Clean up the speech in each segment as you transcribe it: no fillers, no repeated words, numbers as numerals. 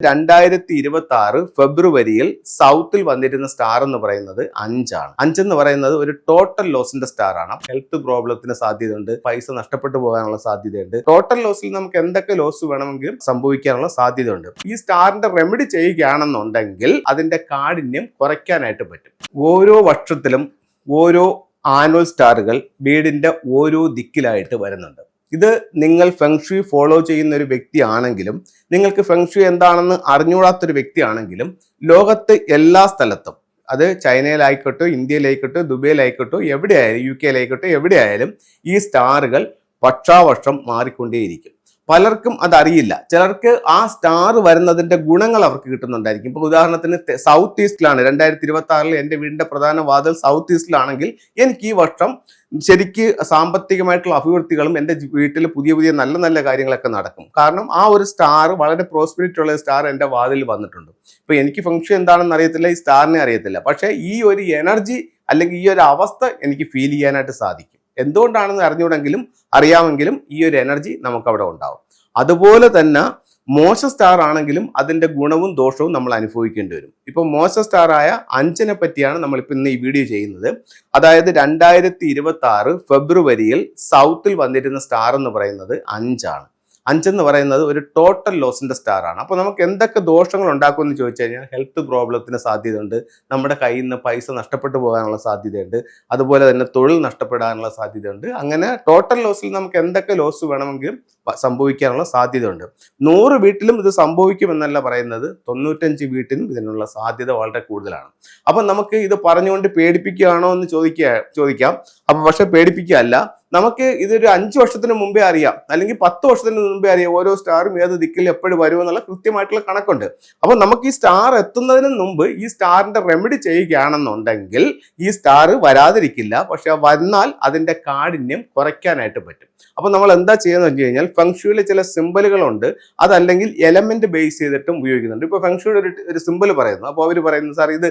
2026 ഫെബ്രുവരിയിൽ സൗത്തിൽ വന്നിരുന്ന സ്റ്റാർ എന്ന് പറയുന്നത് 5 ആണ്. 5 എന്ന് പറയുന്നത് ഒരു ടോട്ടൽ ലോസിന്റെ സ്റ്റാർ ആണ്. ഹെൽത്ത് പ്രോബ്ലത്തിന് സാധ്യതയുണ്ട്, പൈസ നഷ്ടപ്പെട്ടു പോകാനുള്ള സാധ്യതയുണ്ട്. ടോട്ടൽ ലോസിൽ നമുക്ക് എന്തൊക്കെ ലോസ് വേണമെങ്കിലും സംഭവിക്കാനുള്ള സാധ്യതയുണ്ട്. ഈ സ്റ്റാറിന്റെ റെമഡി ചെയ്യുകയാണെന്നുണ്ടെങ്കിൽ അതിന്റെ കാഠിന്യം കുറയ്ക്കാനായിട്ട് പറ്റും. ഓരോ വർഷത്തിലും ഓരോ ആനുവൽ സ്റ്റാറുകൾ വീടിന്റെ ഓരോ ദിക്കിലായിട്ട് വരുന്നുണ്ട്. ഇത് നിങ്ങൾ ഫെങ്ഷുയി ഫോളോ ചെയ്യുന്ന ഒരു വ്യക്തിയാണെങ്കിലും നിങ്ങൾക്ക് ഫെങ്ഷുയി എന്താണെന്ന് അറിഞ്ഞുകൂടാത്തൊരു വ്യക്തിയാണെങ്കിലും ലോകത്ത് എല്ലാ സ്ഥലത്തും, അത് ചൈനയിലായിക്കോട്ടെ, ഇന്ത്യയിലായിക്കോട്ടെ, ദുബൈയിലായിക്കോട്ടെ, എവിടെയായാലും, UK എവിടെയായാലും ഈ സ്റ്റാറുകൾ വർഷാവർഷം മാറിക്കൊണ്ടേയിരിക്കും. പലർക്കും അതറിയില്ല. ചിലർക്ക് ആ സ്റ്റാർ വരുന്നതിന്റെ ഗുണങ്ങൾ അവർക്ക് കിട്ടുന്നുണ്ടായിരിക്കും. ഇപ്പൊ ഉദാഹരണത്തിന് സൗത്ത് ഈസ്റ്റിലാണ് 2026 എൻ്റെ വീടിന്റെ പ്രധാന വാതിൽ സൗത്ത് ഈസ്റ്റിലാണെങ്കിൽ എനിക്ക് ഈ വർഷം ശരിക്ക് സാമ്പത്തികമായിട്ടുള്ള അഭിവൃദ്ധികളും എൻ്റെ വീട്ടിൽ പുതിയ പുതിയ നല്ല നല്ല കാര്യങ്ങളൊക്കെ നടക്കും. കാരണം ആ ഒരു സ്റ്റാർ, വളരെ പ്രോസ്പെരിറ്റി ഉള്ള സ്റ്റാർ എൻ്റെ വാതിൽ വന്നിട്ടുണ്ട്. ഇപ്പൊ എനിക്ക് ഫംഗ്ഷൻ എന്താണെന്ന് അറിയത്തില്ല, ഈ സ്റ്റാറിനെ അറിയത്തില്ല, പക്ഷേ ഈ ഒരു എനർജി അല്ലെങ്കിൽ ഈ ഒരു അവസ്ഥ എനിക്ക് ഫീൽ ചെയ്യാനായിട്ട് സാധിക്കും. എന്തുകൊണ്ടാണെന്ന് അറിഞ്ഞുകൂടെങ്കിലും അറിയാമെങ്കിലും ഈ ഒരു എനർജി നമുക്ക് അവിടെ ഉണ്ടാവും. അതുപോലെ തന്നെ മോശം സ്റ്റാർ ആണെങ്കിലും അതിന്റെ ഗുണവും ദോഷവും നമ്മൾ അനുഭവിക്കേണ്ടി വരും. ഇപ്പൊ മോശം സ്റ്റാർ ആയ 5 പറ്റിയാണ് നമ്മളിപ്പോൾ ഇന്ന് ഈ വീഡിയോ ചെയ്യുന്നത്. അതായത് 2026 ഫെബ്രുവരിയിൽ സൗത്തിൽ വന്നിരുന്ന സ്റ്റാർ എന്ന് പറയുന്നത് 5 ആണ്. 5 എന്ന് പറയുന്നത് ഒരു ടോട്ടൽ ലോസിന്റെ സ്റ്റാർ ആണ്. അപ്പോൾ നമുക്ക് എന്തൊക്കെ ദോഷങ്ങൾ ഉണ്ടാക്കുമെന്ന് ചോദിച്ചു കഴിഞ്ഞാൽ ഹെൽത്ത് പ്രോബ്ലത്തിന് സാധ്യതയുണ്ട്, നമ്മുടെ കയ്യിൽ നിന്ന് പൈസ നഷ്ടപ്പെട്ടു പോകാനുള്ള സാധ്യതയുണ്ട്, അതുപോലെ തന്നെ തൊഴിൽ നഷ്ടപ്പെടാനുള്ള സാധ്യതയുണ്ട്. അങ്ങനെ ടോട്ടൽ ലോസിൽ നമുക്ക് എന്തൊക്കെ ലോസ് വേണമെങ്കിലും സംഭവിക്കാനുള്ള സാധ്യതയുണ്ട്. 100 വീട്ടിലും ഇത് സംഭവിക്കുമെന്നല്ല പറയുന്നത്, 95 വീട്ടിലും ഇതിനുള്ള സാധ്യത വളരെ കൂടുതലാണ്. അപ്പം നമുക്ക് ഇത് പറഞ്ഞുകൊണ്ട് പേടിപ്പിക്കുകയാണോ എന്ന് ചോദിക്കാം. അപ്പം പക്ഷെ പേടിപ്പിക്കുകയല്ല, നമുക്ക് ഇതൊരു 5 വർഷത്തിന് മുമ്പേ അറിയാം, അല്ലെങ്കിൽ 10 വർഷത്തിന് മുമ്പേ അറിയാം ഓരോ സ്റ്റാറും ഏത് ദിക്കിൽ എപ്പോഴും വരുമെന്നുള്ള കൃത്യമായിട്ടുള്ള കണക്കുണ്ട്. അപ്പൊ നമുക്ക് ഈ സ്റ്റാർ എത്തുന്നതിന് മുമ്പ് ഈ സ്റ്റാറിന്റെ റെമഡി ചെയ്യുകയാണെന്നുണ്ടെങ്കിൽ ഈ സ്റ്റാർ വരാതിരിക്കില്ല, പക്ഷെ വന്നാൽ അതിന്റെ കാഠിന്യം കുറയ്ക്കാനായിട്ട് പറ്റും. അപ്പൊ നമ്മൾ എന്താ ചെയ്യുന്നത് വെച്ച് കഴിഞ്ഞാൽ ഫെങ്ഷുയിലെ ചില സിമ്പലുകളുണ്ട്, അതല്ലെങ്കിൽ എലമെന്റ് ബേസ് ചെയ്തിട്ടും ഉപയോഗിക്കുന്നുണ്ട്. ഇപ്പൊ ഫെങ്ഷുയുടെ ഒരു സിമ്പൽ പറയുന്നു, അപ്പോൾ അവർ പറയുന്നു സാർ ഇത്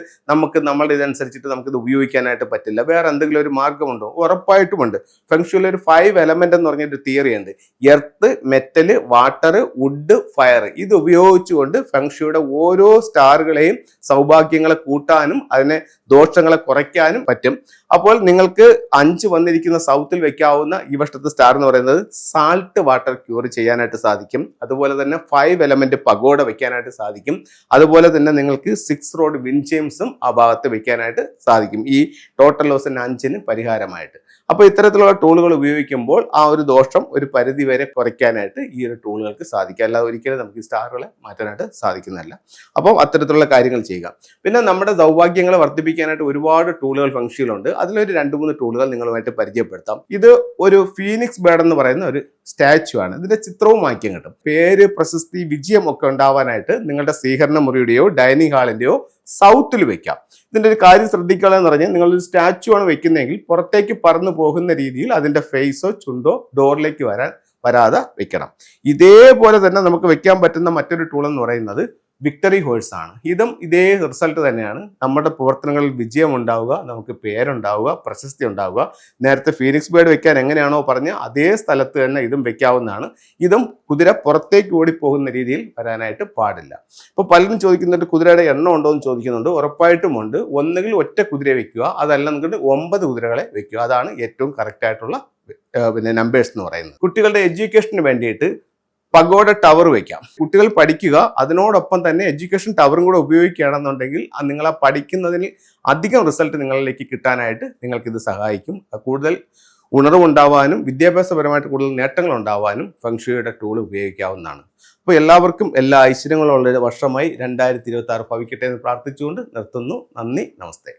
നമ്മളുടെ ഇതനുസരിച്ചിട്ട് നമുക്കിത് ഉപയോഗിക്കാനായിട്ട് പറ്റില്ല, വേറെ എന്തെങ്കിലും ഒരു മാർഗമുണ്ടോ? ഉറപ്പായിട്ടുമുണ്ട്. ഫെങ്ഷുയിലെ ഒരു 5 എലമെന്റ് എന്ന് പറഞ്ഞൊരു തിയറി ഉണ്ട്. Earth, metal, water, wood, fire. ഇത് ഉപയോഗിച്ചുകൊണ്ട് ഫെങ്ഷുയുടെ ഓരോ സ്റ്റാറുകളെയും സൗഭാഗ്യങ്ങളെ കൂട്ടാനും അതിനെ ദോഷങ്ങളെ കുറയ്ക്കാനും പറ്റും. അപ്പോൾ നിങ്ങൾക്ക് 5 വന്നിരിക്കുന്ന സൗത്തിൽ വെക്കാവുന്ന ഈ വർഷത്തെ സ്റ്റാർ എന്ന് പറയുന്നത് സാൾട്ട് വാട്ടർ ക്യൂർ ചെയ്യാനായിട്ട് സാധിക്കും. അതുപോലെ തന്നെ 5 എലമെന്റ് പഗോഡ വെക്കാനായിട്ട് സാധിക്കും. അതുപോലെ തന്നെ നിങ്ങൾക്ക് 6 റോഡ് വിൻചെയിംസും ആ ഭാഗത്ത് വെക്കാനായിട്ട് സാധിക്കും, ഈ ടോട്ടൽ ലോസിന് 5 പരിഹാരമായിട്ട്. അപ്പോൾ ഇത്തരത്തിലുള്ള ടൂളുകൾ ഉപയോഗിക്കുമ്പോൾ ആ ഒരു ദോഷം ഒരു പരിധി വരെ കുറയ്ക്കാനായിട്ട് ഈ ഒരു ടൂളുകൾക്ക് സാധിക്കും. അല്ലാതെ ഒരിക്കലും നമുക്ക് ഈ സ്റ്റാറുകളെ മാറ്റാനായിട്ട് സാധിക്കുന്നതല്ല. അപ്പോൾ അത്തരത്തിലുള്ള കാര്യങ്ങൾ ചെയ്യുക. പിന്നെ നമ്മുടെ സൗഭാഗ്യങ്ങളെ വർദ്ധിപ്പിക്കാനായിട്ട് ഒരുപാട് ടൂളുകൾ ഫംഗ്ഷനിലുണ്ട്. അതിലൊരു 2-3 ടൂളുകൾ നിങ്ങളുമായിട്ട് പരിചയപ്പെടുത്താം. ഇത് ഒരു ഫീനിക്സ് ബേർഡ് എന്ന് പറയുന്ന ഒരു സ്റ്റാച്ചു ആണ്. ഇതിന്റെ ചിത്രവും വായിക്കാൻ കിട്ടും. പേര്, പ്രശസ്തി, വിജയം ഒക്കെ ഉണ്ടാവാനായിട്ട് നിങ്ങളുടെ സ്വീകരണ മുറിയുടെയോ ഡൈനിങ് ഹാളിന്റെയോ സൗത്തിൽ വെക്കാം. ഇതിന്റെ ഒരു കാര്യം ശ്രദ്ധിക്കുക എന്ന് പറഞ്ഞാൽ, നിങ്ങളൊരു സ്റ്റാച്ചു ആണ് വെക്കുന്നതെങ്കിൽ പുറത്തേക്ക് പറന്നു പോകുന്ന രീതിയിൽ അതിന്റെ ഫേസോ ചുണ്ടോ ഡോറിലേക്ക് വരാതെ വെക്കണം. ഇതേപോലെ തന്നെ നമുക്ക് വെക്കാൻ പറ്റുന്ന മറ്റൊരു ടൂൾ എന്ന് പറയുന്നത് വിക്ടറി ഹോഴ്സ് ആണ്. ഇതും ഇതേ റിസൾട്ട് തന്നെയാണ്. നമ്മുടെ പ്രവർത്തനങ്ങളിൽ വിജയം ഉണ്ടാവുക, നമുക്ക് പേരുണ്ടാവുക, പ്രശസ്തി ഉണ്ടാവുക. നേരത്തെ ഫീനിക്സ് ബേർഡ് വെക്കാൻ എങ്ങനെയാണോ പറഞ്ഞ അതേ സ്ഥലത്ത് തന്നെ ഇതും വെക്കാവുന്നതാണ്. ഇതും കുതിര പുറത്തേക്ക് ഓടിപ്പോകുന്ന രീതിയിൽ വരാനായിട്ട് പാടില്ല. ഇപ്പോൾ പലരും ചോദിക്കുന്നുണ്ട് കുതിരയുടെ എണ്ണം ഉണ്ടോ എന്ന് ചോദിക്കുന്നുണ്ട്. ഉറപ്പായിട്ടും ഉണ്ട്. ഒന്നുകിൽ ഒറ്റ കുതിര വെക്കുക, അതല്ല നിങ്ങൾക്ക് 9 കുതിരകളെ വെക്കുക. അതാണ് ഏറ്റവും കറക്റ്റ് ആയിട്ടുള്ള നമ്പേഴ്സ് എന്ന് പറയുന്നത്. കുട്ടികളുടെ എഡ്യൂക്കേഷന് വേണ്ടിയിട്ട് പഗോഡ ടവർ വെക്കാം. കുട്ടികൾ പഠിക്കുക, അതിനോടൊപ്പം തന്നെ എഡ്യൂക്കേഷൻ ടവറും കൂടെ ഉപയോഗിക്കുകയാണെന്നുണ്ടെങ്കിൽ നിങ്ങളെ പഠിക്കുന്നതിന് അധികം റിസൾട്ട് നിങ്ങളിലേക്ക് കിട്ടാനായിട്ട് നിങ്ങൾക്കിത് സഹായിക്കും. കൂടുതൽ ഉണർവുണ്ടാവാനും വിദ്യാഭ്യാസപരമായിട്ട് കൂടുതൽ നേട്ടങ്ങൾ ഉണ്ടാവാനും ഫെങ്ഷുയിയുടെ ടൂൾ ഉപയോഗിക്കാവുന്നതാണ്. അപ്പോൾ എല്ലാവർക്കും എല്ലാ ഐശ്വര്യങ്ങളുള്ള വർഷമായി 2026 ഭവിക്കട്ടെ എന്ന് പ്രാർത്ഥിച്ചുകൊണ്ട് നിർത്തുന്നു. നന്ദി, നമസ്തേ.